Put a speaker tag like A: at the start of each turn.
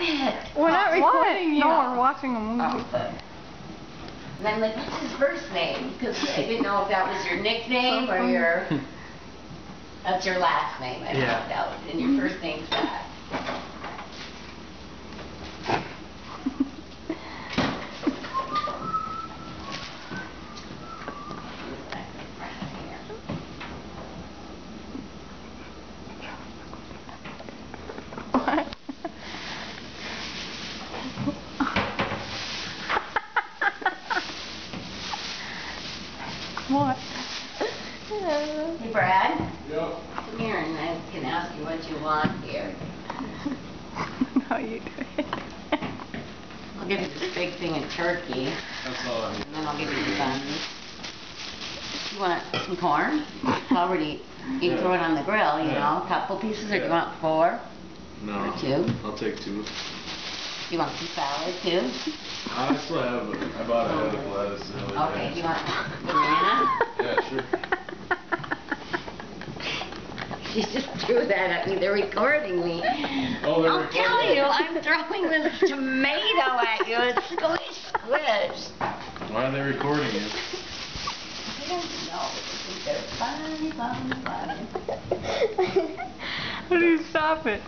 A: it.
B: We're not recording you.
C: No, we're watching a movie.
A: Oh, good. And I'm like, what's his first name? Because I didn't know if that was your nickname or your... That's your last name, I found out. And your first name's that.
B: What?
A: Hey, Brad.
D: Yep.
A: Come here and I can ask you what you want here.
B: No, you do it.
A: I'll give you this big thing of turkey.
D: That's all I need.
A: And then I'll give you the buns. You want some corn? It's already, you can throw it on the grill, you know, a couple pieces, or do you want 4?
D: No.
A: Or 2?
D: I'll take 2.
A: You want some salad too?
D: I still have I bought a head of lettuce.
A: Okay, do you want banana?
D: Yeah, sure.
A: She just threw that at me. They're recording me.
D: Oh, they're
A: I'm telling you, I'm throwing this tomato at you. It's squish, squish.
D: Why are they recording you?
A: I don't know. I think they're fun.
B: How do you stop it?